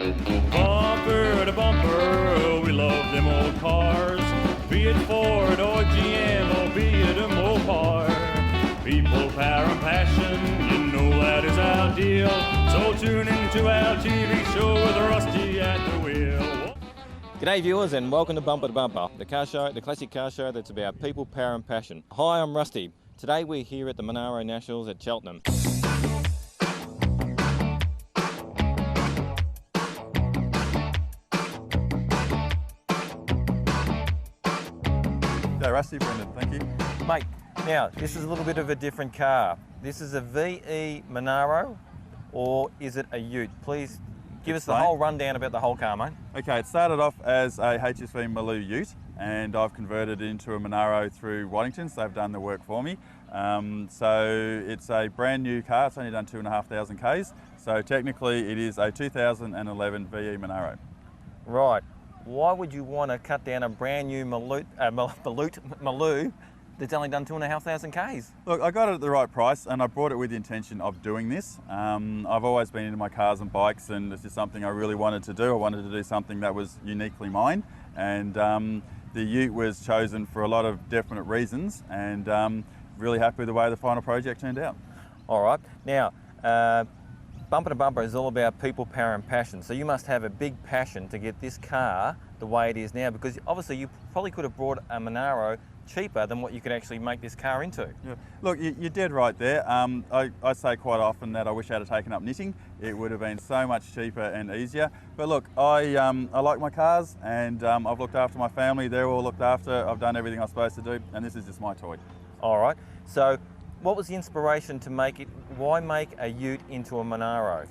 Bumper to bumper, we love them old cars. Be it Ford or GM or be it a Mopar. People, power and passion, you know that is our deal. So tune into our TV show with Rusty at the wheel. G'day viewers and welcome to Bumper, the car show, the classic car show that's about people, power and passion. Hi, I'm Rusty. Today we're here at the Monaro Nationals at Cheltenham. G'day Rusty, Brendan, thank you. Mate, now this is a little bit of a different car. This is a VE Monaro, or is it a Ute? Please give us the whole rundown about the whole car, mate. Okay, it started off as a HSV Maloo Ute and I've converted it into a Monaro through Waddington's. They've done the work for me. So it's a brand new car, it's only done 2,500 Ks. So technically it is a 2011 VE Monaro. Right. Why would you want to cut down a brand new Maloo that's only done 2,500 Ks? Look, I got it at the right price and I bought it with the intention of doing this. I've always been into my cars and bikes and this is something I really wanted to do. I wanted to do something that was uniquely mine, and the Ute was chosen for a lot of definite reasons, and really happy with the way the final project turned out. All right. Now, Bumper to Bumper is all about people, power and passion. So you must have a big passion to get this car the way it is now, because obviously you probably could have brought a Monaro cheaper than what you could actually make this car into. Yeah. Look, you're dead right there. I say quite often that I wish I had taken up knitting. It would have been so much cheaper and easier. But look, I like my cars, and I've looked after my family. They're all looked after. I've done everything I'm supposed to do, and this is just my toy. All right. So what was the inspiration to make it? Why make a Ute into a Monaro?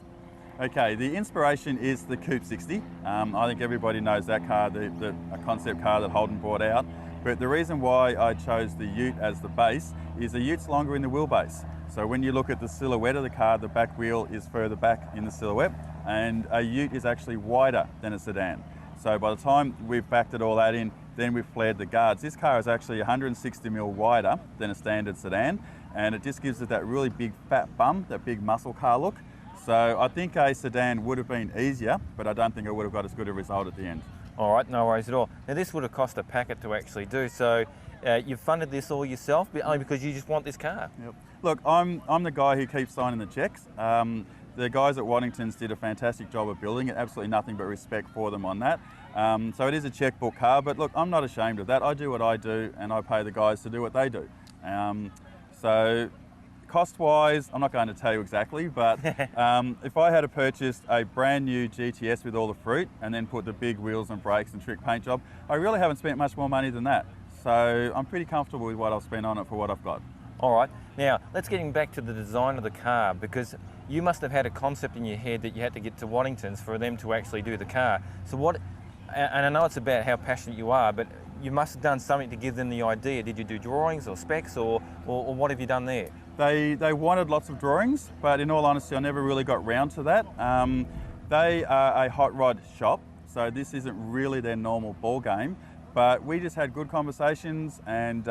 Okay, the inspiration is the Coupe 60. I think everybody knows that car, a concept car that Holden brought out. But the reason why I chose the Ute as the base is the Ute's longer in the wheelbase. So when you look at the silhouette of the car, the back wheel is further back in the silhouette, and a Ute is actually wider than a sedan. So by the time we've backed it all that in, then we've flared the guards. This car is actually 160mm wider than a standard sedan, and it just gives it that really big fat bum, that big muscle car look. So I think a sedan would have been easier, but I don't think it would have got as good a result at the end. All right, no worries at all. Now this would have cost a packet to actually do, so you've funded this all yourself, but only because you just want this car. Yep. Look, I'm the guy who keeps signing the checks. The guys at Waddington's did a fantastic job of building it, absolutely nothing but respect for them on that. So it is a checkbook car, but look, I'm not ashamed of that. I do what I do and I pay the guys to do what they do. So cost-wise, I'm not going to tell you exactly, but if I had purchased a brand new GTS with all the fruit and then put the big wheels and brakes and trick paint job, I really haven't spent much more money than that. So I'm pretty comfortable with what I've spent on it for what I've got. All right, now let's get back to the design of the car, because you must have had a concept in your head that you had to get to Waddington's for them to actually do the car. So what, and I know it's about how passionate you are, but you must have done something to give them the idea. Did you do drawings or specs, or what have you done there? They wanted lots of drawings, but in all honesty, I never really got round to that. They are a hot rod shop, so this isn't really their normal ball game, but we just had good conversations, and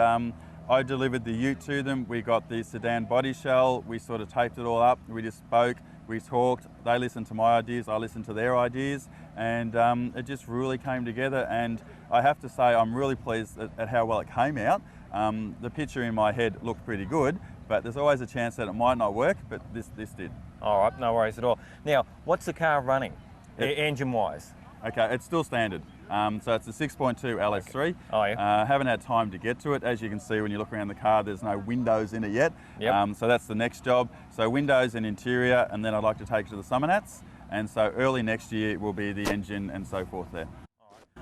I delivered the Ute to them. We got the sedan body shell, we sort of taped it all up, we just spoke, we talked, they listened to my ideas, I listened to their ideas, and it just really came together, and I have to say I'm really pleased at how well it came out. The picture in my head looked pretty good, but there's always a chance that it might not work, but this did. All right, no worries at all. Now, what's the car running, engine-wise? Okay, it's still standard. So it's a 6.2 LS3. Okay. Oh, yeah. Haven't had time to get to it. As you can see when you look around the car, there's no windows in it yet. Yep. So that's the next job. So windows and interior, and then I'd like to take it to the summer nats. And so early next year will be the engine and so forth there.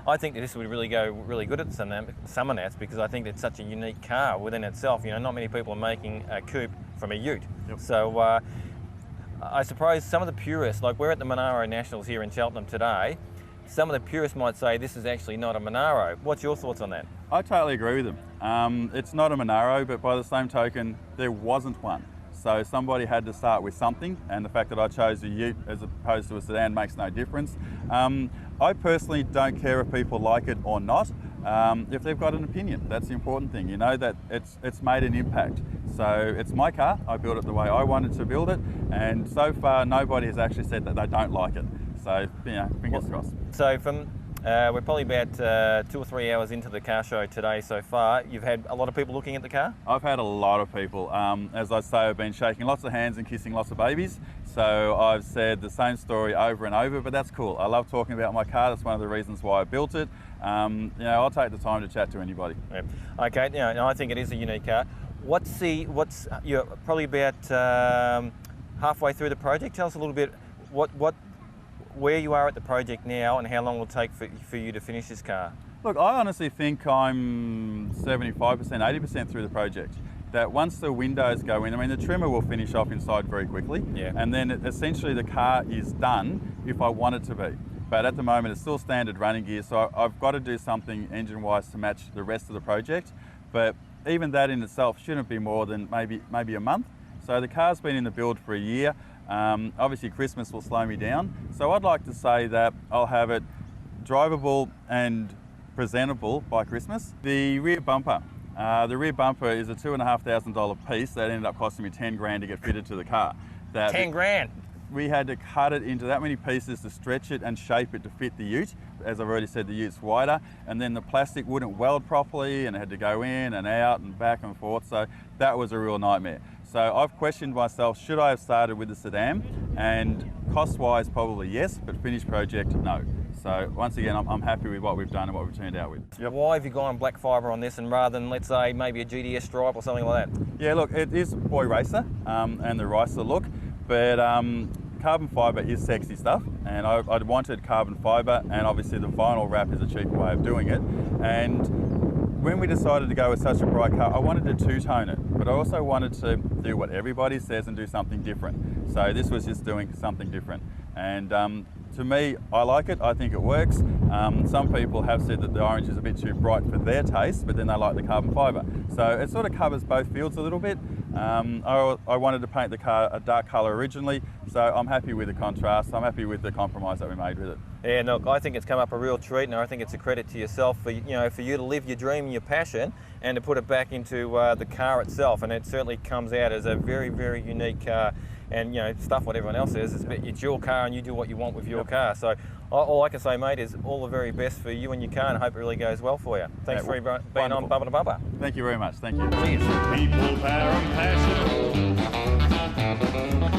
I think that this would really go really good at summer nats, because I think it's such a unique car within itself. You know, not many people are making a coupe from a Ute. Yep. So I suppose some of the purists, like we're at the Monaro Nationals here in Cheltenham today, some of the purists might say this is actually not a Monaro. What's your thoughts on that? I totally agree with them. It's not a Monaro, but by the same token, there wasn't one. So somebody had to start with something, and the fact that I chose a Ute as opposed to a sedan makes no difference. I personally don't care if people like it or not, if they've got an opinion. That's the important thing, you know, that it's made an impact. So it's my car, I built it the way I wanted to build it, and so far nobody has actually said that they don't like it. So, fingers crossed. So from we're probably about 2 or 3 hours into the car show today so far. You've had a lot of people looking at the car? I've had a lot of people. As I say, I've been shaking lots of hands and kissing lots of babies. So I've said the same story over and over, but that's cool. I love talking about my car. That's one of the reasons why I built it. I'll take the time to chat to anybody. Yeah. Okay, no, I think it is a unique car. You're probably about halfway through the project. Tell us a little bit where you are at the project now and how long it will take for you to finish this car. Look, I honestly think I'm 75%, 80% through the project. That once the windows go in, the trimmer will finish off inside very quickly. Yeah. And then essentially the car is done if I want it to be. But at the moment it's still standard running gear, so I've got to do something engine-wise to match the rest of the project. But even that in itself shouldn't be more than maybe a month. So the car's been in the build for a year. Obviously Christmas will slow me down. So I'd like to say that I'll have it drivable and presentable by Christmas. The rear bumper. The rear bumper is a $2,500 piece that ended up costing me 10 grand to get fitted to the car. 10 grand? We had to cut it into that many pieces to stretch it and shape it to fit the Ute. As I've already said, the Ute's wider, and then the plastic wouldn't weld properly and it had to go in and out and back and forth, so that was a real nightmare. So I've questioned myself, should I have started with the sedan? And cost-wise, probably yes, but finished project, no. So once again, I'm happy with what we've done and what we've turned out with. Yep. Why have you gone black fibre on this and rather than, let's say, maybe a GDS stripe or something like that? Yeah, look, it is boy racer and the racer look, but carbon fibre is sexy stuff, and I wanted carbon fibre, and obviously the vinyl wrap is a cheaper way of doing it. And when we decided to go with such a bright car, I wanted to two-tone it, but I also wanted to do what everybody says and do something different. So this was just doing something different. And to me, I like it, I think it works. Some people have said that the orange is a bit too bright for their taste, but then they like the carbon fibre. So it sort of covers both fields a little bit. I wanted to paint the car a dark colour originally, so I'm happy with the contrast, I'm happy with the compromise that we made with it. Yeah, look, I think it's come up a real treat, and I think it's a credit to yourself for you to live your dream and your passion and to put it back into the car itself, and it certainly comes out as a very, very unique car. And stuff what everyone else says, it's your car and you do what you want with your car. So all I can say, mate, is all the very best for you and your car, and I hope it really goes well for you. Thanks for being on Bumper to Bumper. Thank you very much, thank you. Cheers. People, power and passion.